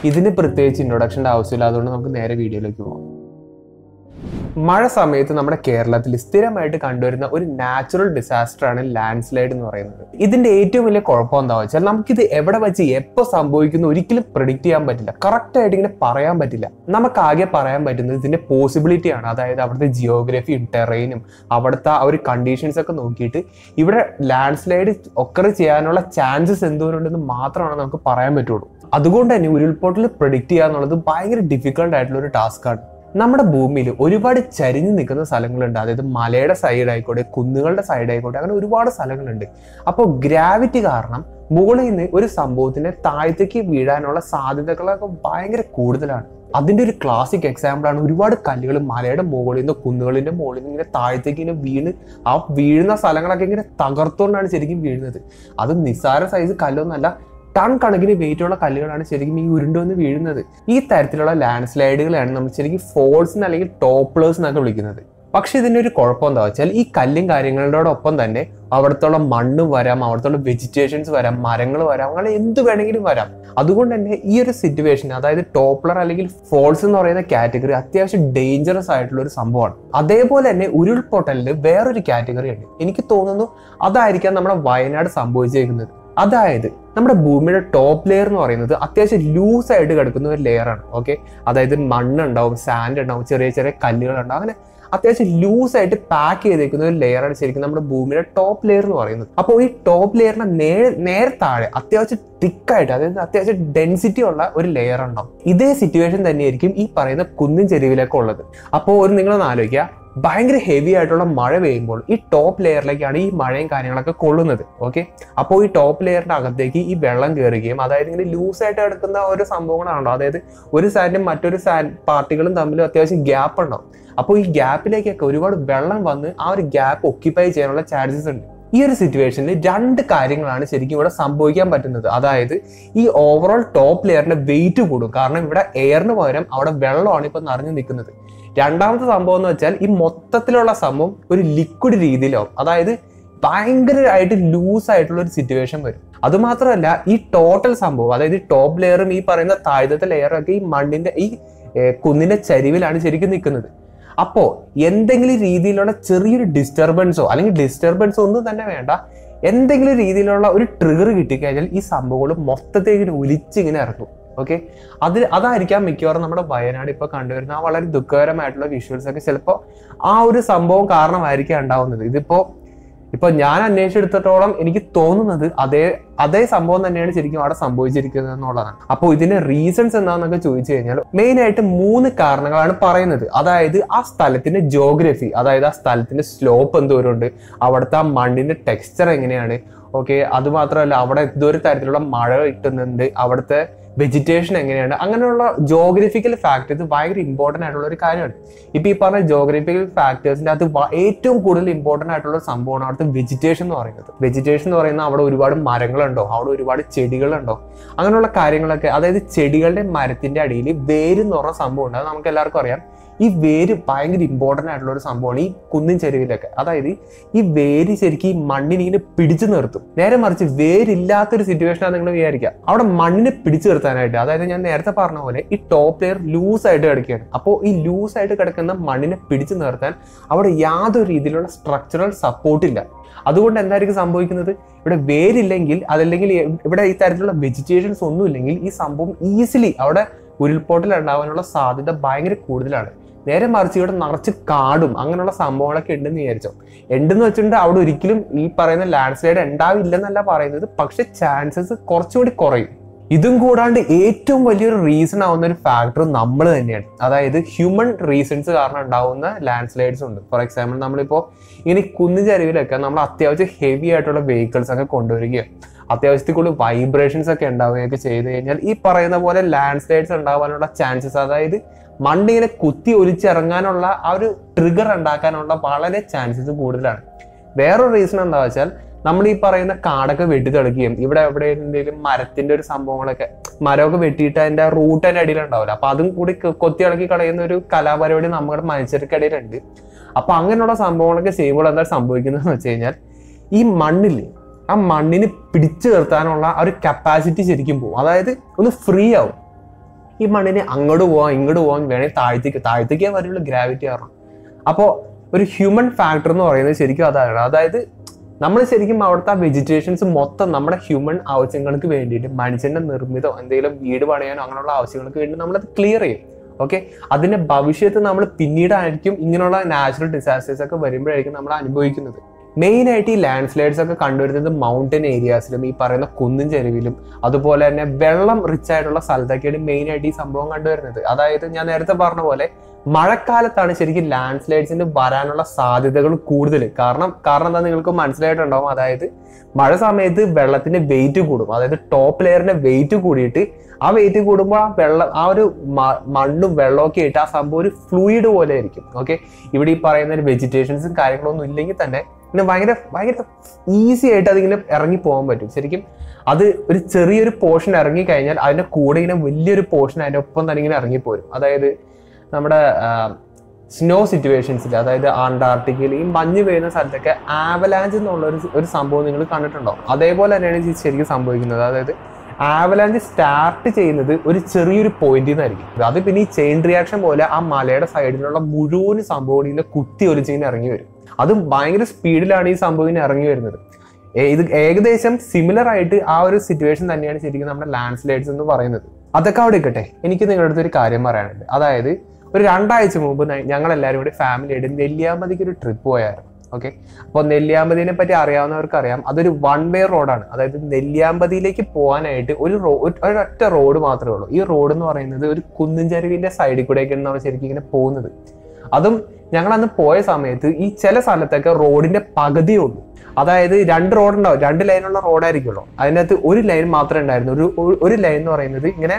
ഇതിന് പ്രത്യേകിച്ച് ഇൻട്രൊഡക്ഷൻ്റെ ആവശ്യമില്ല, അതുകൊണ്ട് നമുക്ക് നേരെ വീഡിയോയിലേക്ക് പോകാം. മഴ സമയത്ത് നമ്മുടെ കേരളത്തിൽ സ്ഥിരമായിട്ട് കണ്ടുവരുന്ന ഒരു നാച്ചുറൽ ഡിസാസ്റ്റർ ആണ് ലാൻഡ് സ്ലൈഡ് എന്ന് പറയുന്നത്. ഇതിന്റെ ഏറ്റവും വലിയ കുഴപ്പം എന്താ വെച്ചാൽ നമുക്കിത് എവിടെ വെച്ച് എപ്പോൾ സംഭവിക്കുന്നു ഒരിക്കലും പ്രെഡിക്റ്റ് ചെയ്യാൻ പറ്റില്ല, കറക്റ്റ് ആയിട്ട് ഇങ്ങനെ പറയാൻ പറ്റില്ല. നമുക്ക് ആകെ പറയാൻ പറ്റുന്നത് ഇതിന്റെ പോസിബിലിറ്റി ആണ്. അതായത് അവിടുത്തെ ജിയോഗ്രഫിയും ടെറൈനും അവിടുത്തെ ആ ഒരു കണ്ടീഷൻസ് ഒക്കെ നോക്കിയിട്ട് ഇവിടെ ലാൻഡ് സ്ലൈഡ് ഒക്കർ ചെയ്യാനുള്ള ചാൻസസ് എന്തോരുണ്ടെന്ന് മാത്രമാണ് നമുക്ക് പറയാൻ പറ്റുള്ളൂ. അതുകൊണ്ട് തന്നെ ഉരുൾപൊട്ടൽ പ്രെഡിക്റ്റ് ചെയ്യുക എന്നുള്ളത് ഭയങ്കര ഡിഫിക്കൽട്ട് ആയിട്ടുള്ള ഒരു ടാസ്ക്കാണ്. നമ്മുടെ ഭൂമിയിൽ ഒരുപാട് ചരിഞ്ഞു നിൽക്കുന്ന സ്ഥലങ്ങളുണ്ട്. അതായത് മലയുടെ സൈഡ് ആയിക്കോട്ടെ, കുന്നുകളുടെ സൈഡ് ആയിക്കോട്ടെ, അങ്ങനെ ഒരുപാട് സ്ഥലങ്ങളുണ്ട്. അപ്പോൾ ഗ്രാവിറ്റി കാരണം മുകളിൽ നിന്ന് ഒരു സംഭവത്തിന്റെ താഴത്തേക്ക് വീഴാനുള്ള സാധ്യതകളൊക്കെ ഭയങ്കര കൂടുതലാണ്. അതിന്റെ ഒരു ക്ലാസിക് എക്സാമ്പിൾ ആണ് ഒരുപാട് കല്ലുകൾ മലയുടെ മുകളിൽ നിന്ന് കുന്നുകളിന്റെ മുകളിൽ നിന്ന് ഇങ്ങനെ താഴത്തേക്ക് ഇങ്ങനെ വീണ് ആ വീഴുന്ന സ്ഥലങ്ങളൊക്കെ ഇങ്ങനെ തകർത്തുകൊണ്ടാണ് ശരിക്കും വീഴുന്നത്. അത് നിസ്സാര സൈസ് കല്ലൊന്നല്ല, ടൺ കണക്കിന് വെയിറ്റുള്ള കല്ലുകളാണ് ശരിക്കും ഈ ഉരുണ്ടുവന്ന് വീഴുന്നത്. ഈ തരത്തിലുള്ള ലാൻഡ് സ്ലൈഡുകളാണ് നമ്മൾ ശരിക്കും ഫോൾസ് അല്ലെങ്കിൽ ടോപ്ലേഴ്സ് എന്നൊക്കെ വിളിക്കുന്നത്. പക്ഷെ ഇതിൻ്റെ ഒരു കുഴപ്പം എന്താ വെച്ചാൽ ഈ കല്ലും കാര്യങ്ങളോടൊപ്പം തന്നെ അവിടത്തുള്ള മണ്ണ് വരാം, അവിടത്തുള്ള വെജിറ്റേഷൻസ് വരാം, മരങ്ങൾ വരാം, അങ്ങനെ എന്ത് വേണമെങ്കിലും വരാം. അതുകൊണ്ട് തന്നെ ഈ ഒരു സിറ്റുവേഷൻ, അതായത് ടോപ്ലർ അല്ലെങ്കിൽ ഫോൾസ് എന്ന് പറയുന്ന കാറ്റഗറി അത്യാവശ്യം ഡേഞ്ചറസ് ആയിട്ടുള്ള ഒരു സംഭവമാണ്. അതേപോലെ തന്നെ ഉരുൾപൊട്ടലിൽ വേറൊരു കാറ്റഗറി ഉണ്ട്. എനിക്ക് തോന്നുന്നു അതായിരിക്കാം നമ്മുടെ വയനാട് സംഭവിച്ചേക്കുന്നത്. അതായത് നമ്മുടെ ഭൂമിയുടെ ടോപ്പ് ലെയർ എന്ന് പറയുന്നത് അത്യാവശ്യം ലൂസ് ആയിട്ട് കിടക്കുന്ന ഒരു ലെയർ ആണ്. ഓക്കെ, അതായത് മണ്ണുണ്ടാവും, സാൻഡ് ഉണ്ടാവും, ചെറിയ ചെറിയ കല്ലുകളുണ്ടാവും, അങ്ങനെ അത്യാവശ്യം ലൂസ് ആയിട്ട് പാക്ക് ചെയ്തേക്കുന്ന ഒരു ലെയറാണ് ശരിക്കും നമ്മുടെ ഭൂമിയുടെ ടോപ്പ് ലെയർ എന്ന് പറയുന്നത്. അപ്പോൾ ഈ ടോപ്പ് ലെയറിന്റെ നേരെ താഴെ അത്യാവശ്യം തിക്കായിട്ട്, അതായത് അത്യാവശ്യം ഡെൻസിറ്റി ഉള്ള ഒരു ലെയർ ഉണ്ടാവും. ഇതേ സിറ്റുവേഷൻ തന്നെയായിരിക്കും ഈ പറയുന്ന കുന്നിൻ ചെരുവിലൊക്കെ ഉള്ളത്. അപ്പോൾ നിങ്ങളൊന്ന് ആലോചിക്കുക, ഭയങ്കര ഹെവി ആയിട്ടുള്ള മഴ പെയ്യുമ്പോൾ ഈ ടോപ്പ് ലെയറിലേക്കാണ് ഈ മഴയും കാര്യങ്ങളൊക്കെ കൊള്ളുന്നത്. ഓക്കെ, അപ്പോൾ ഈ ടോപ്പ് ലെയറിന്റെ അകത്തേക്ക് ഈ വെള്ളം കയറുകയും, അതായത് ഇങ്ങനെ ലൂസായിട്ട് കിടക്കുന്ന ഓരോ സംഭവങ്ങളാണല്ലോ, അതായത് ഒരു സാൻഡും മറ്റൊരു സാൻഡ് പാർട്ടികളും തമ്മിൽ അത്യാവശ്യം ഗ്യാപ്പ് ഉണ്ടാവും. അപ്പോൾ ഈ ഗ്യാപ്പിലേക്കൊക്കെ ഒരുപാട് വെള്ളം വന്ന് ആ ഒരു ഗ്യാപ്പ് ഒക്യുപ്പൈ ചെയ്യാനുള്ള ചാൻസസ് ഉണ്ട്. ഈ ഒരു സിറ്റുവേഷനിൽ രണ്ട് കാര്യങ്ങളാണ് ശരിക്കും ഇവിടെ സംഭവിക്കാൻ പറ്റുന്നത്. അതായത് ഈ ഓവറോൾ ടോപ്പ് ലെയറിന്റെ വെയിറ്റ് കൂടും, കാരണം ഇവിടെ എയറിന് പകരം അവിടെ വെള്ളമാണ് ഇപ്പൊ നിറഞ്ഞു നിൽക്കുന്നത്. രണ്ടാമത്തെ സംഭവം എന്ന് വെച്ചാൽ ഈ മൊത്തത്തിലുള്ള സംഭവം ഒരു ലിക്വിഡ് രീതിയിലാവും, അതായത് ഭയങ്കരമായിട്ട് ലൂസ് ആയിട്ടുള്ള ഒരു സിറ്റുവേഷൻ വരും. അതുമാത്രമല്ല ഈ ടോട്ടൽ സംഭവം, അതായത് ടോപ്പ് ലെയറും ഈ പറയുന്ന താഴത്തെ ലെയറും ഒക്കെ ഈ മണ്ണിന്റെ ഈ കുന്നിന്റെ ചരിവിലാണ് ശരിക്കും നിൽക്കുന്നത്. അപ്പോ എന്തെങ്കിലും രീതിയിലുള്ള ചെറിയൊരു ഡിസ്റ്റർബൻസോ അല്ലെങ്കിൽ ഡിസ്റ്റർബൻസോ ഒന്നും തന്നെ വേണ്ട, എന്തെങ്കിലും രീതിയിലുള്ള ഒരു ട്രിഗർ കിട്ടിക്കഴിഞ്ഞാൽ ഈ സംഭവങ്ങൾ മൊത്തത്തേക്ക് ഒലിച്ചിങ്ങനെ ഇറക്കും. ഓക്കെ, അതായിരിക്കാം മിക്കവാറും നമ്മുടെ വയനാട് ഇപ്പൊ കണ്ടുവരുന്ന ആ വളരെ ദുഃഖകരമായിട്ടുള്ള വിഷ്വൽസ് ഒക്കെ ചിലപ്പോൾ ആ ഒരു സംഭവം കാരണമായിരിക്കാം ഉണ്ടാവുന്നത്. ഇപ്പൊ ഞാൻ അന്വേഷിച്ചെടുത്തിടത്തോളം എനിക്ക് തോന്നുന്നത് അതേ സംഭവം തന്നെയാണ് ശരിക്കും അവിടെ സംഭവിച്ചിരിക്കുന്നത് എന്നുള്ളതാണ്. അപ്പോൾ ഇതിന്റെ റീസൺസ് എന്താണെന്നൊക്കെ ചോദിച്ചു കഴിഞ്ഞാൽ മെയിൻ ആയിട്ട് 3 കാരണങ്ങളാണ് പറയുന്നത്. അതായത് ആ സ്ഥലത്തിന്റെ ജോഗ്രഫി, അതായത് ആ സ്ഥലത്തിന്റെ സ്ലോപ്പ് എന്തോരമുണ്ട്, അവിടുത്തെ ആ മണ്ണിന്റെ ടെക്സ്ചർ എങ്ങനെയാണ്, ഓക്കെ, അതുമാത്രമല്ല അവിടെ എന്തോരു തരത്തിലുള്ള മഴ കിട്ടുന്നുണ്ട്, അവിടുത്തെ വെജിറ്റേഷൻ എങ്ങനെയാണ്, അങ്ങനെയുള്ള ജോഗ്രഫിക്കൽ ഫാക്ടേഴ്സ് ഭയങ്കര ഇമ്പോർട്ടൻ്റ് ആയിട്ടുള്ള ഒരു കാര്യമാണ്. ഇപ്പൊ ഈ പറഞ്ഞ ജോഗ്രഫിക്കൽ ഫാക്ടേഴ്സിന്റെ അത് ഏറ്റവും കൂടുതൽ ഇമ്പോർട്ടൻ്റ് ആയിട്ടുള്ള സംഭവമാണ് അവിടുത്തെ വെജിറ്റേഷൻ എന്ന് പറയുന്നത്. വെജിറ്റേഷൻ എന്ന് പറയുന്നത് അവിടെ ഒരുപാട് മരങ്ങളുണ്ടോ, അവിടെ ഒരുപാട് ചെടികളുണ്ടോ, അങ്ങനെയുള്ള കാര്യങ്ങളൊക്കെ. അതായത് ചെടികളുടെ മരത്തിന്റെ അടിയിൽ വേര് എന്ന് പറഞ്ഞ സംഭവം ഉണ്ട്. അത് നമുക്ക് എല്ലാവർക്കും അറിയാം. ഈ വേര് ഭയങ്കര ഇമ്പോർട്ടൻ്റ് ആയിട്ടുള്ള ഒരു സംഭവമാണ് ഈ കുന്നിൻ ചെരുവിലൊക്കെ. അതായത് ഈ വേര് ശരിക്കും ഈ മണ്ണിനെ ഇങ്ങനെ പിടിച്ചു നിർത്തും. നേരെ മറിച്ച് വേരില്ലാത്തൊരു സിറ്റുവേഷനാണ് നിങ്ങൾ വിചാരിക്കുക. അവിടെ മണ്ണിനെ പിടിച്ചു നിർത്താനായിട്ട്, അതായത് ഞാൻ നേരത്തെ പറഞ്ഞ പോലെ ഈ ടോപ്പ് ലെയർ ലൂസ് ആയിട്ട് കിടക്കുകയാണ്. അപ്പോൾ ഈ ലൂസ് ആയിട്ട് കിടക്കുന്ന മണ്ണിനെ പിടിച്ചു നിർത്താൻ അവിടെ യാതൊരു രീതിയിലുള്ള സ്ട്രക്ചറൽ സപ്പോർട്ടില്ല. അതുകൊണ്ട് എന്തായിരിക്കും സംഭവിക്കുന്നത്, ഇവിടെ വേരില്ലെങ്കിൽ, അതല്ലെങ്കിൽ ഇവിടെ ഈ തരത്തിലുള്ള വെജിറ്റേഷൻസ് ഒന്നും ഇല്ലെങ്കിൽ ഈ സംഭവം ഈസിലി അവിടെ ഉരുൾപൊട്ടൽ ഉണ്ടാവാനുള്ള സാധ്യത ഭയങ്കര കൂടുതലാണ്. നേരെ മറിച്ച് ഇവിടെ നിറച്ച് കാടും അങ്ങനെയുള്ള സംഭവങ്ങളൊക്കെ ഉണ്ടെന്ന് വിചാരിച്ചോ. ഉണ്ടെന്ന് വെച്ചിട്ടുണ്ടെങ്കിൽ അവിടെ ഒരിക്കലും ഈ പറയുന്ന ലാൻഡ് സ്ലൈഡ് ഉണ്ടാവില്ലെന്നല്ല പറയുന്നത്, പക്ഷെ ചാൻസസ് കുറച്ചുകൂടി കുറയും. ഇതും കൂടാണ്ട് ഏറ്റവും വലിയൊരു റീസൺ ആവുന്ന ഒരു ഫാക്ടർ നമ്മൾ തന്നെയാണ്. അതായത് ഹ്യൂമൻ റീസൺസ് കാരണം ഉണ്ടാവുന്ന ലാൻഡ് സ്ലൈഡ്സ് ഉണ്ട്. ഫോർ എക്സാമ്പിൾ നമ്മളിപ്പോൾ ഇങ്ങനെ കുന്നുചരിവിലൊക്കെ നമ്മൾ അത്യാവശ്യം ഹെവി ആയിട്ടുള്ള വെഹിക്കിൾസ് ഒക്കെ കൊണ്ടുവരികയും അത്യാവശ്യത്തിൽ കൂടുതൽ വൈബ്രേഷൻസ് ഒക്കെ ഉണ്ടാവുകയൊക്കെ ചെയ്ത് കഴിഞ്ഞാൽ ഈ പറയുന്ന പോലെ ലാൻഡ് സ്ലൈഡ്സ് ഉണ്ടാവാനുള്ള ചാൻസസ്, അതായത് മണ്ണിങ്ങനെ കുത്തി ഒലിച്ചിറങ്ങാനുള്ള ആ ഒരു ട്രിഗർ ഉണ്ടാക്കാനുള്ള വളരെ ചാൻസസ് കൂടുതലാണ്. വേറൊരു റീസൺ എന്താ വെച്ചാൽ നമ്മൾ ഈ പറയുന്ന കാടൊക്കെ വെട്ടി തെളിക്കുകയും ഇവിടെ എവിടെ എന്തെങ്കിലും മരത്തിന്റെ ഒരു സംഭവങ്ങളൊക്കെ മരമൊക്കെ വെട്ടിയിട്ട് അതിന്റെ റൂട്ട് അതിന്റെ അടിയിലുണ്ടാവില്ല. അപ്പൊ അതും കൂടി കൊത്തി ഇളക്കി കളയുന്ന ഒരു കലാപരിപാടി നമ്മുടെ മനുഷ്യർക്കിടയിലുണ്ട്. അപ്പൊ അങ്ങനെയുള്ള സംഭവങ്ങളൊക്കെ ചെയ്യുമ്പോൾ എന്താ സംഭവിക്കുന്നതെന്ന് വെച്ച് കഴിഞ്ഞാൽ ഈ മണ്ണില് ആ മണ്ണിന് പിടിച്ചു നിർത്താനുള്ള ആ ഒരു കപ്പാസിറ്റി ശരിക്കും പോകും. അതായത് ഒന്ന് ഫ്രീ ആവും. ഈ മണ്ണിന് അങ്ങോട്ട് പോവാം ഇങ്ങോട്ട് പോവാം വേണമെങ്കിൽ താഴ്ത്തിക്കാൻ വരെയുള്ള ഗ്രാവിറ്റി കാരണം. അപ്പോൾ ഒരു ഹ്യൂമൻ ഫാക്ടർ എന്ന് പറയുന്നത് ശരിക്കും അതാണ്. അതായത് നമ്മൾ ശരിക്കും അവിടുത്തെ ആ വെജിറ്റേഷൻസ് മൊത്തം നമ്മുടെ ഹ്യൂമൻ ആവശ്യങ്ങൾക്ക് വേണ്ടിയിട്ട് മനുഷ്യന്റെ നിർമ്മിതോ എന്തെങ്കിലും വീട് പണിയാനോ അങ്ങനെയുള്ള ആവശ്യങ്ങൾക്ക് വേണ്ടി നമ്മളത് ക്ലിയർ ചെയ്യും. ഓക്കെ, അതിന്റെ ഭവിഷ്യത്ത് നമ്മൾ പിന്നീടായിരിക്കും ഇങ്ങനെയുള്ള നാച്ചുറൽ ഡിസാസ്റ്റേഴ്സ് ഒക്കെ വരുമ്പോഴായിരിക്കും നമ്മൾ അനുഭവിക്കുന്നത്. മെയിനായിട്ട് ഈ ലാൻഡ് സ്ലൈഡ്സ് ഒക്കെ കണ്ടുവരുന്നത് മൗണ്ടൻ ഏരിയാസിലും ഈ പറയുന്ന കുന്നിൻ ചെരുവിലും അതുപോലെ തന്നെ വെള്ളം റിച്ച് ആയിട്ടുള്ള സ്ഥലത്തൊക്കെയാണ് മെയിനായിട്ട് ഈ സംഭവം കണ്ടുവരുന്നത്. അതായത് ഞാൻ നേരത്തെ പറഞ്ഞ പോലെ മഴക്കാലത്താണ് ശരിക്കും ലാൻഡ് സ്ലൈഡ്സിന് വരാനുള്ള സാധ്യതകൾ കൂടുതൽ. കാരണം എന്താ നിങ്ങൾക്ക് മനസ്സിലായിട്ടുണ്ടാവും. അതായത് മഴ സമയത്ത് വെള്ളത്തിന്റെ വെയിറ്റ് കൂടും. അതായത് ടോപ്പ് ലെയറിന്റെ വെയിറ്റ് കൂടിയിട്ട് ആ വെയിറ്റ് കൂടുമ്പോൾ ആ ഒരു മണ്ണും വെള്ളമൊക്കെ ആയിട്ട് ആ സംഭവം ഒരു ഫ്ലൂയിഡ് പോലെ ആയിരിക്കും. ഓക്കെ, ഇവിടെ ഈ പറയുന്ന വെജിറ്റേഷൻസും കാര്യങ്ങളൊന്നും ഇല്ലെങ്കിൽ തന്നെ പിന്നെ ഭയങ്കര ഈസി ആയിട്ട് അതിങ്ങനെ ഇറങ്ങി പോകാൻ പറ്റും. ശരിക്കും അത് ഒരു ചെറിയൊരു പോർഷൻ ഇറങ്ങി കഴിഞ്ഞാൽ അതിന്റെ കൂടെ ഇങ്ങനെ വലിയൊരു പോർഷൻ അതിന്റെ ഒപ്പം തന്നെ ഇങ്ങനെ ഇറങ്ങിപ്പോരും. അതായത് നമ്മുടെ സ്നോ സിറ്റുവേഷൻസിൽ, അതായത് അന്റാർട്ടിക്കയിൽ ഈ മഞ്ഞ് പെയ്യുന്ന സ്ഥലത്തൊക്കെ ആവലാഞ്ച് എന്നുള്ള ഒരു സംഭവം നിങ്ങൾ കണ്ടിട്ടുണ്ടോ? അതേപോലെ തന്നെയാണ് ശരിക്കും സംഭവിക്കുന്നത്. അതായത് ആവലാഞ്ച് സ്റ്റാർട്ട് ചെയ്യുന്നത് ഒരു ചെറിയൊരു പോയിന്റിൽ നിന്നായിരിക്കും. അത് പിന്നെ ഈ ചെയിൻ റിയാക്ഷൻ പോലെ ആ മലയുടെ സൈഡിലുള്ള മുഴുവൻ സംഭവം ഇങ്ങനെ കുത്തി ഒലിച്ചിങ്ങനെ ഇറങ്ങി വരും. അതും ഭയങ്കര സ്പീഡിലാണ് ഈ സംഭവം ഇങ്ങനെ ഇറങ്ങി വരുന്നത്. ഇത് ഏകദേശം സിമിലർ ആയിട്ട് ആ ഒരു സിറ്റുവേഷൻ തന്നെയാണ് ശരിക്കും നമ്മുടെ ലാൻഡ് സ്ലൈഡ്സ് എന്ന് പറയുന്നത്. അതൊക്കെ അവിടെ ഇരിക്കട്ടെ, എനിക്ക് നിങ്ങളുടെ അടുത്ത് ഒരു കാര്യം പറയാനുണ്ട്. അതായത് ഒരു 2 ആഴ്ച മുമ്പ് ഞങ്ങൾ എല്ലാവരും കൂടി ഫാമിലിയായിട്ട് നെല്ലിയാമ്പതിക്ക് ഒരു ട്രിപ്പ് പോയായിരുന്നു. ഓക്കെ, അപ്പോൾ നെല്ലിയാമ്പതിനെ പറ്റി അറിയാവുന്നവർക്ക് അറിയാം, അതൊരു 1 വേ റോഡാണ്. അതായത് നെല്ലിയാമ്പതിയിലേക്ക് പോകാനായിട്ട് ഒരൊറ്റ റോഡ് മാത്രമേ ഉള്ളൂ. ഈ റോഡ് എന്ന് പറയുന്നത് ഒരു കുന്നിൻ ചെരുവിന്റെ സൈഡിൽ കൂടെയൊക്കെയാണ് നമ്മൾ ശരിക്കും ഇങ്ങനെ പോകുന്നത്. അതും ഞങ്ങൾ അന്ന് പോയ സമയത്ത് ഈ ചില സ്ഥലത്തൊക്കെ റോഡിന്റെ പകുതിയേ ഉള്ളൂ. അതായത് 2 റോഡ് ഉണ്ടാവും, 2 ലൈനുള്ള റോഡായിരിക്കുമല്ലോ. അതിനകത്ത് ഒരു ലൈൻ മാത്രമേ ഉണ്ടായിരുന്നു. ഒരു ലൈൻ എന്ന് പറയുന്നത് ഇങ്ങനെ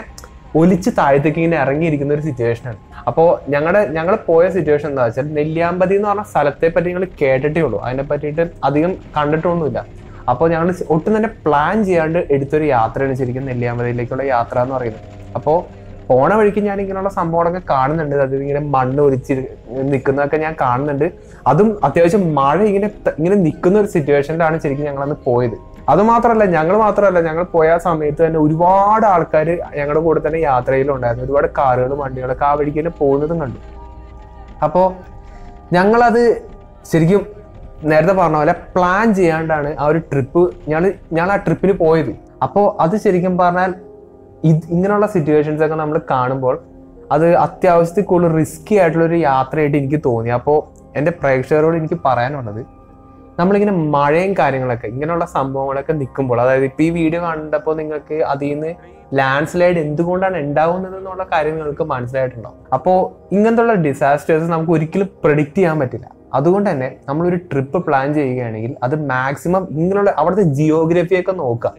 ഒലിച്ച് താഴത്തേക്ക് ഇങ്ങനെ ഇറങ്ങിയിരിക്കുന്ന ഒരു സിറ്റുവേഷനാണ്. അപ്പോൾ ഞങ്ങൾ പോയ സിറ്റുവേഷൻ എന്താ വെച്ചാൽ, നെല്ലിയാമ്പതി എന്ന് പറഞ്ഞ സ്ഥലത്തെ പറ്റി നിങ്ങൾ കേട്ടിട്ടേ ഉള്ളൂ, അതിനെ പറ്റിയിട്ട് അധികം കണ്ടിട്ടൊന്നുമില്ല. അപ്പോൾ ഞങ്ങൾ ഒട്ടും തന്നെ പ്ലാൻ ചെയ്യാണ്ട് എടുത്തൊരു യാത്രയാണ് ശരിക്കും നെല്ലിയാമ്പതിയിലേക്കുള്ള യാത്ര എന്ന് പറയുന്നത്. അപ്പോൾ പോണ വഴിക്ക് ഞാൻ ഇങ്ങനെയുള്ള സംഭവങ്ങളൊക്കെ കാണുന്നുണ്ട്. അത് ഇങ്ങനെ മണ്ണ് ഒലിച്ച് നിൽക്കുന്നതൊക്കെ ഞാൻ കാണുന്നുണ്ട്. അതും അത്യാവശ്യം മഴ ഇങ്ങനെ നിൽക്കുന്ന ഒരു സിറ്റുവേഷനിലാണ് ശരിക്കും ഞങ്ങളന്ന് പോയത്. അത് മാത്രമല്ല, ഞങ്ങൾ പോയ സമയത്ത് തന്നെ ഒരുപാട് ആൾക്കാർ ഞങ്ങളുടെ കൂടെ തന്നെ യാത്രയിലുണ്ടായിരുന്നു. ഒരുപാട് കാറുകളും വണ്ടികളൊക്കെ ആ വഴിക്ക് തന്നെ പോകുന്നതും കണ്ടു. അപ്പോൾ ഞങ്ങളത് ശരിക്കും നേരത്തെ പറഞ്ഞ പോലെ പ്ലാൻ ചെയ്യാണ്ടാണ് ആ ഒരു ട്രിപ്പ് ഞങ്ങൾ ആ ട്രിപ്പിന് പോയത്. അപ്പോൾ അത് ശരിക്കും പറഞ്ഞാൽ ഇങ്ങനെയുള്ള സിറ്റുവേഷൻസ് ഒക്കെ നമ്മൾ കാണുമ്പോൾ അത് അത്യാവശ്യത്തിൽ കൂടുതൽ റിസ്കി ആയിട്ടുള്ളൊരു യാത്രയായിട്ട് എനിക്ക് തോന്നി. അപ്പോൾ എൻ്റെ പ്രേക്ഷകരോട് എനിക്ക് പറയാനുള്ളത്, നമ്മളിങ്ങനെ മഴയും കാര്യങ്ങളൊക്കെ ഇങ്ങനെയുള്ള സംഭവങ്ങളൊക്കെ നിൽക്കുമ്പോൾ, അതായത് ഇപ്പോൾ ഈ വീഡിയോ കണ്ടപ്പോൾ നിങ്ങൾക്ക് അതിൽ നിന്ന് ലാൻഡ് സ്ലൈഡ് എന്തുകൊണ്ടാണ് ഉണ്ടാവുന്നത് എന്നുള്ള കാര്യം നിങ്ങൾക്ക് മനസ്സിലായിട്ടുണ്ടാവും. അപ്പോൾ ഇങ്ങനത്തെ ഡിസാസ്റ്റേഴ്സ് നമുക്ക് ഒരിക്കലും പ്രെഡിക്റ്റ് ചെയ്യാൻ പറ്റില്ല. അതുകൊണ്ട് തന്നെ നമ്മളൊരു ട്രിപ്പ് പ്ലാൻ ചെയ്യുകയാണെങ്കിൽ അത് മാക്സിമം ഇങ്ങനെയുള്ള അവിടുത്തെ ജിയോഗ്രഫിയൊക്കെ നോക്കുക.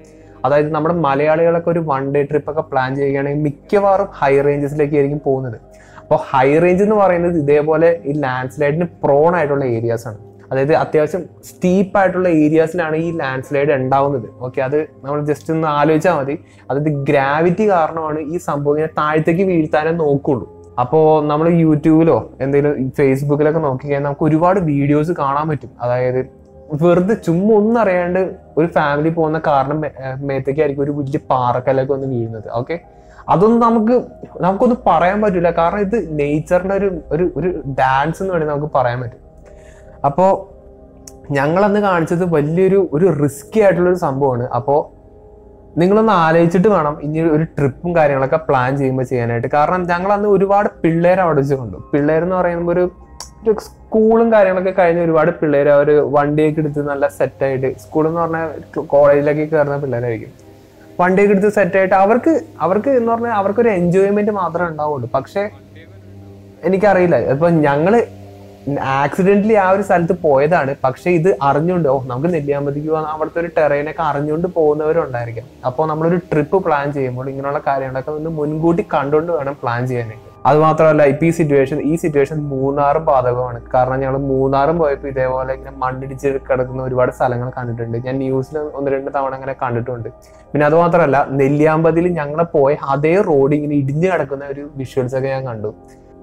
അതായത് നമ്മുടെ മലയാളികളൊക്കെ ഒരു 1 ഡേ ട്രിപ്പൊക്കെ പ്ലാൻ ചെയ്യുകയാണെങ്കിൽ മിക്കവാറും ഹൈ റേഞ്ചസിലേക്ക് ആയിരിക്കും പോകുന്നത്. അപ്പോൾ ഹൈ റേഞ്ച് എന്ന് പറയുന്നത് ഇതേപോലെ ഈ ലാൻഡ് സ്ലൈഡിന് പ്രോൺ ആയിട്ടുള്ള ഏരിയാസ് ആണ്. അതായത് അത്യാവശ്യം സ്റ്റീപ്പ് ആയിട്ടുള്ള ഏരിയാസിലാണ് ഈ ലാൻഡ് സ്ലൈഡ് ഉണ്ടാവുന്നത്. ഓക്കെ, അത് നമ്മൾ ജസ്റ്റ് ഒന്ന് ആലോചിച്ചാൽ മതി. അതായത് ഗ്രാവിറ്റി കാരണമാണ് ഈ സംഭവം ഇങ്ങനെ താഴത്തേക്ക് വീഴ്ത്താനേ നോക്കുള്ളൂ. അപ്പോൾ നമ്മൾ യൂട്യൂബിലോ എന്തെങ്കിലും ഫേസ്ബുക്കിലൊക്കെ നോക്കിക്കഴിഞ്ഞാൽ നമുക്ക് ഒരുപാട് വീഡിയോസ് കാണാൻ പറ്റും. അതായത് വെറുതെ ചുമ്മാ ഒന്നും അറിയാണ്ട് ഒരു ഫാമിലി പോകുന്ന കാരണം മേത്തേക്കായിരിക്കും ഒരു വലിയ പാറക്കല്ലൊക്കെ ഒന്ന് വീഴുന്നത്. ഓക്കെ, അതൊന്നും നമുക്കൊന്നും പറയാൻ പറ്റില്ല. കാരണം ഇത് നേച്ചറിന്റെ ഒരു ഡാൻസ് എന്ന് വേണമെങ്കിൽ നമുക്ക് പറയാൻ പറ്റും. അപ്പോൾ ഞങ്ങളന്ന് കാണിച്ചത് വലിയൊരു റിസ്കി ആയിട്ടുള്ളൊരു സംഭവമാണ്. അപ്പോൾ നിങ്ങളൊന്ന് ആലോചിച്ചിട്ട് വേണം ഇനി ഒരു ട്രിപ്പും കാര്യങ്ങളൊക്കെ പ്ലാൻ ചെയ്യുമ്പോൾ ചെയ്യാനായിട്ട്. കാരണം ഞങ്ങളന്ന് ഒരുപാട് പിള്ളേരെ അവിടെ വെച്ച് കണ്ടു. പിള്ളേരെന്ന് പറയുമ്പോൾ ഒരു സ്കൂളും കാര്യങ്ങളൊക്കെ കഴിഞ്ഞ് ഒരുപാട് പിള്ളേർ അവർ വണ്ടിയൊക്കെ എടുത്ത് നല്ല സെറ്റായിട്ട്, സ്കൂളെന്ന് പറഞ്ഞാൽ കോളേജിലൊക്കെ കയറുന്ന പിള്ളേരായിരിക്കും, വണ്ടിയൊക്കെ എടുത്ത് സെറ്റായിട്ട് അവർക്ക് എന്ന് പറഞ്ഞാൽ അവർക്കൊരു എൻജോയ്മെന്റ് മാത്രമേ ഉണ്ടാവുള്ളൂ. പക്ഷെ എനിക്കറിയില്ല, ഇപ്പൊ ഞങ്ങള് ആക്സിഡന്റലി ആ ഒരു സ്ഥലത്ത് പോയതാണ്. പക്ഷെ ഇത് അറിഞ്ഞുകൊണ്ട് നമുക്ക് നെല്ലിയാമ്പതിക്ക് പോകാൻ അവിടുത്തെ ഒരു ടെറൈനൊക്കെ അറിഞ്ഞുകൊണ്ട് പോകുന്നവരുണ്ടായിരിക്കാം. അപ്പോൾ നമ്മളൊരു ട്രിപ്പ് പ്ലാൻ ചെയ്യുമ്പോൾ ഇങ്ങനെയുള്ള കാര്യങ്ങളൊക്കെ ഒന്ന് മുൻകൂട്ടി കണ്ടുകൊണ്ട് വേണം പ്ലാൻ ചെയ്യാനായിട്ട്. അത് മാത്രമല്ല, ഇപ്പൊ ഈ സിറ്റുവേഷൻ മൂന്നാറും ബാധകമാണ്. കാരണം ഞങ്ങൾ മൂന്നാറും പോയപ്പോൾ ഇതേപോലെ ഇങ്ങനെ മണ്ണിടിച്ച് കിടക്കുന്ന ഒരുപാട് സ്ഥലങ്ങൾ കണ്ടിട്ടുണ്ട്. ഞാൻ ന്യൂസിൽ 1-2 തവണ അങ്ങനെ കണ്ടിട്ടുണ്ട്. പിന്നെ അത് മാത്രമല്ല, നെല്ലിയാമ്പതിയിൽ ഞങ്ങൾ പോയ അതേ റോഡ് ഇങ്ങനെ ഇടിഞ്ഞു കിടക്കുന്ന ഒരു വിഷ്വൽസ് ഒക്കെ ഞാൻ കണ്ടു.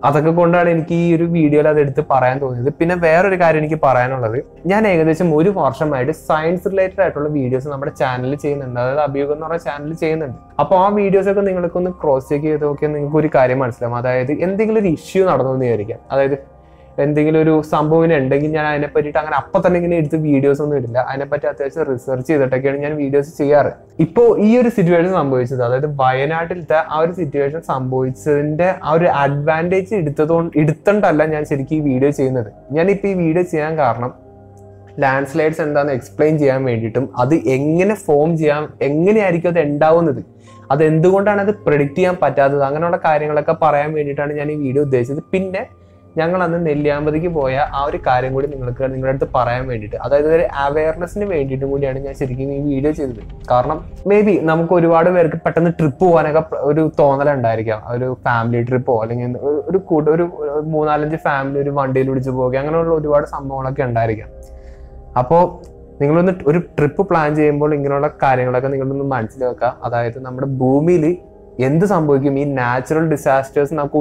അതൊക്കെ കൊണ്ടാണ് എനിക്ക് ഈ ഒരു വീഡിയോയിൽ അത് എടുത്ത് പറയാൻ തോന്നിയത്. പിന്നെ വേറൊരു കാര്യം എനിക്ക് പറയാനുള്ളത്, ഞാൻ ഏകദേശം 1 വർഷമായിട്ട് സയൻസ് റിലേറ്റഡ് ആയിട്ടുള്ള വീഡിയോസ് നമ്മുടെ ചാനലിൽ ചെയ്യുന്നുണ്ട്. അതായത് അഭിയോഗം എന്ന് പറഞ്ഞ ചാനലിൽ ചെയ്യുന്നുണ്ട്. അപ്പോൾ ആ വീഡിയോസ് ഒക്കെ നിങ്ങൾക്കൊന്ന് ക്രോസ് ചെക്ക് ചെയ്ത് നോക്കിയാൽ നിങ്ങൾക്ക് ഒരു കാര്യം മനസ്സിലാവും. അതായത് എന്തെങ്കിലും ഒരു ഇഷ്യൂ നടന്നു എന്ന് വിചാരിക്കാം, അതായത് എന്തെങ്കിലും ഒരു സംഭവം ഉണ്ടെങ്കിൽ ഞാൻ അതിനെ പറ്റിയിട്ട് അങ്ങനെ അപ്പം തന്നെ ഇങ്ങനെ എടുത്ത് വീഡിയോസ് ഒന്നും ഇടില്ല. അതിനെപ്പറ്റി അത്യാവശ്യം റിസർച്ച് ചെയ്തിട്ടൊക്കെയാണ് ഞാൻ വീഡിയോസ് ചെയ്യാറ്. ഇപ്പോൾ ഈ ഒരു സിറ്റുവേഷൻ സംഭവിച്ചത്, അതായത് വയനാട്ടിലത്തെ ആ ഒരു സിറ്റുവേഷൻ സംഭവിച്ചതിന്റെ ആ ഒരു അഡ്വാൻറ്റേജ് എടുത്തോണ്ടല്ല ഞാൻ ശരിക്കും ഈ വീഡിയോ ചെയ്യുന്നത്. ഞാനിപ്പോൾ ഈ വീഡിയോ ചെയ്യാൻ കാരണം ലാൻഡ് സ്ലൈഡ്സ് എന്താണെന്ന് എക്സ്പ്ലെയിൻ ചെയ്യാൻ വേണ്ടിയിട്ടും അത് എങ്ങനെ ഫോം ചെയ്യാം, എങ്ങനെയായിരിക്കും അത് ഉണ്ടാവുന്നത്, അത് എന്തുകൊണ്ടാണ് അത് പ്രെഡിക്റ്റ് ചെയ്യാൻ പറ്റാത്തത്, അങ്ങനെയുള്ള കാര്യങ്ങളൊക്കെ പറയാൻ വേണ്ടിയിട്ടാണ് ഞാൻ ഈ വീഡിയോ ഉദ്ദേശിച്ചത്. പിന്നെ ഞങ്ങൾ അന്ന് നെല്ലിയാമ്പതിക്ക് പോയ ആ ഒരു കാര്യം കൂടി നിങ്ങളുടെ അടുത്ത് പറയാൻ വേണ്ടിയിട്ട്, അതായത് ഒരു അവയർനെസ്സിന് വേണ്ടിയിട്ടും കൂടിയാണ് ഞാൻ ശരിക്കും ഈ വീഡിയോ ചെയ്തത്. കാരണം മേ ബി നമുക്ക് ഒരുപാട് പേർക്ക് പെട്ടെന്ന് ട്രിപ്പ് പോകാനൊക്കെ ഒരു തോന്നലുണ്ടായിരിക്കാം, ഒരു ഫാമിലി ട്രിപ്പോ അല്ലെങ്കിൽ ഒരു 3-4 ഫാമിലി ഒരു വണ്ടിയിൽ പിടിച്ച് പോകുക, അങ്ങനെയുള്ള ഒരുപാട് സംഭവങ്ങളൊക്കെ ഉണ്ടായിരിക്കാം. അപ്പോൾ നിങ്ങളൊന്ന് ഒരു ട്രിപ്പ് പ്ലാൻ ചെയ്യുമ്പോൾ ഇങ്ങനെയുള്ള കാര്യങ്ങളൊക്കെ നിങ്ങളൊന്ന് മനസ്സിലാക്കുക. അതായത് നമ്മുടെ ഭൂമിയിൽ എന്ത് സംഭവിക്കും, ഈ നാച്ചുറൽ ഡിസാസ്റ്റേഴ്സ് നമുക്ക്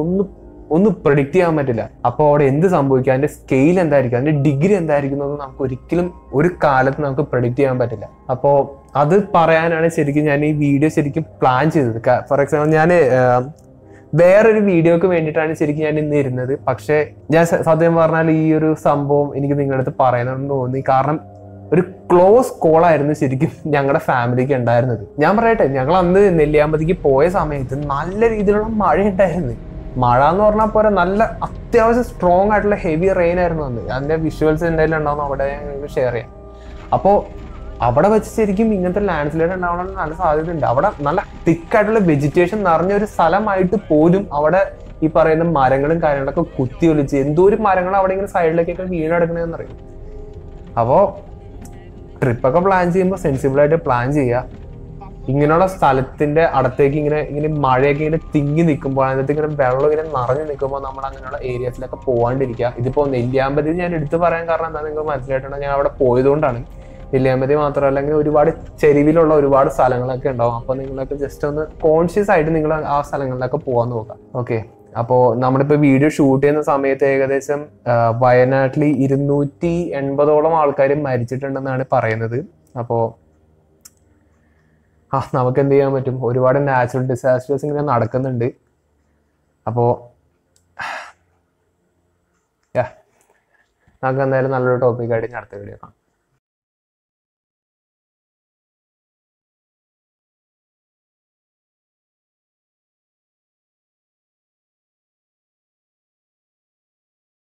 ഒന്നും പ്രെഡിക്റ്റ് ചെയ്യാൻ പറ്റില്ല. അപ്പോൾ അവിടെ എന്ത് സംഭവിക്കും, അതിന്റെ സ്കെയിൽ എന്തായിരിക്കും, അതിന്റെ ഡിഗ്രി എന്തായിരിക്കും എന്നൊന്നും നമുക്ക് ഒരിക്കലും ഒരു കാലത്ത് നമുക്ക് പ്രെഡിക്റ്റ് ചെയ്യാൻ പറ്റില്ല. അപ്പോൾ അത് പറയാനാണ് ശരിക്കും ഞാൻ ഈ വീഡിയോ ശരിക്കും പ്ലാൻ ചെയ്തത്. ഫോർ എക്സാമ്പിൾ ഞാൻ വേറൊരു വീഡിയോക്ക് വേണ്ടിയിട്ടാണ് ശരിക്കും ഞാൻ ഇന്ന് ഇരുന്നത്. പക്ഷെ ഞാൻ സത്യം പറഞ്ഞാൽ ഈ ഒരു സംഭവം എനിക്ക് നിങ്ങളുടെ അടുത്ത് പറയണമെന്ന് തോന്നി. കാരണം ഒരു ക്ലോസ് കോളായിരുന്നു ശരിക്കും ഞങ്ങളുടെ ഫാമിലിക്ക് ഉണ്ടായിരുന്നത്. ഞാൻ പറയട്ടെ, ഞങ്ങൾ അന്ന് നെല്ലിയാമ്പതിക്ക് പോയ സമയത്ത് നല്ല രീതിയിലുള്ള മഴ ഉണ്ടായിരുന്നു. മഴ എന്ന് പറഞ്ഞാൽ പോലെ നല്ല അത്യാവശ്യം സ്ട്രോങ് ആയിട്ടുള്ള ഹെവി റെയിൻ ആയിരുന്നു അന്ന്. അതിന്റെ വിഷ്വൽസ് എന്തെങ്കിലും ഉണ്ടാവും, അവിടെ ഞങ്ങൾക്ക് ഷെയർ ചെയ്യാം. അപ്പോൾ അവിടെ വെച്ച് ശരിക്കും ഇങ്ങനത്തെ ലാൻഡ് സ്ലൈഡ് ഉണ്ടാവാനുള്ള നല്ല സാധ്യത ഉണ്ട്. അവിടെ നല്ല തിക്കായിട്ടുള്ള വെജിറ്റേഷൻ നിറഞ്ഞ ഒരു സ്ഥലമായിട്ട് പോലും അവിടെ ഈ പറയുന്ന മരങ്ങളും കാര്യങ്ങളൊക്കെ കുത്തി ഒലിച്ച് എന്തോരം മരങ്ങൾ അവിടെ ഇങ്ങനെ സൈഡിലേക്കൊക്കെ വീണെടുക്കണമെന്ന് അറിയും. അപ്പോൾ ട്രിപ്പൊക്കെ പ്ലാൻ ചെയ്യുമ്പോൾ സെൻസിബിളായിട്ട് പ്ലാൻ ചെയ്യുക. ഇങ്ങനെയുള്ള സ്ഥലത്തിന്റെ അടുത്തേക്ക് ഇങ്ങനെ മഴയൊക്കെ ഇങ്ങനെ തിങ്ങി നിൽക്കുമ്പോൾ, അതിനകത്ത് ഇങ്ങനെ വെള്ളം ഇങ്ങനെ നിറഞ്ഞു നിൽക്കുമ്പോൾ നമ്മൾ അങ്ങനെയുള്ള ഏരിയാസിലൊക്കെ പോകാണ്ടിരിക്കുക. ഇതിപ്പോൾ നെല്ലിയാമ്പതി ഞാൻ എടുത്തു പറയാൻ കാരണം എന്താ നിങ്ങൾക്ക് മനസ്സിലായിട്ടുണ്ട്, ഞാൻ അവിടെ പോയതുകൊണ്ടാണ്. നെല്ലിയാമ്പതി മാത്രമല്ല, ഇങ്ങനെ ഒരുപാട് ചെരിവിലുള്ള ഒരുപാട് സ്ഥലങ്ങളൊക്കെ ഉണ്ടാവും. അപ്പോൾ നിങ്ങളൊക്കെ ജസ്റ്റ് ഒന്ന് കോൺഷ്യസ് ആയിട്ട് നിങ്ങൾ ആ സ്ഥലങ്ങളിലൊക്കെ പോകാൻ നോക്കാം. ഓക്കെ, അപ്പോൾ നമ്മളിപ്പോൾ വീഡിയോ ഷൂട്ട് ചെയ്യുന്ന സമയത്ത് ഏകദേശം വയനാട്ടിൽ 280ഓളം ആൾക്കാർ മരിച്ചിട്ടുണ്ടെന്നാണ് പറയുന്നത്. അപ്പോൾ നമുക്ക് എന്ത് ചെയ്യാൻ പറ്റും, ഒരുപാട് നാച്ചുറൽ ഡിസാസ്റ്റേഴ്സ് ഇങ്ങനെ നടക്കുന്നുണ്ട്. അപ്പോൾ നമുക്ക് എന്തായാലും നല്ലൊരു ടോപ്പിക്കായിട്ട് അടുത്ത വീഡിയോ കാണാം.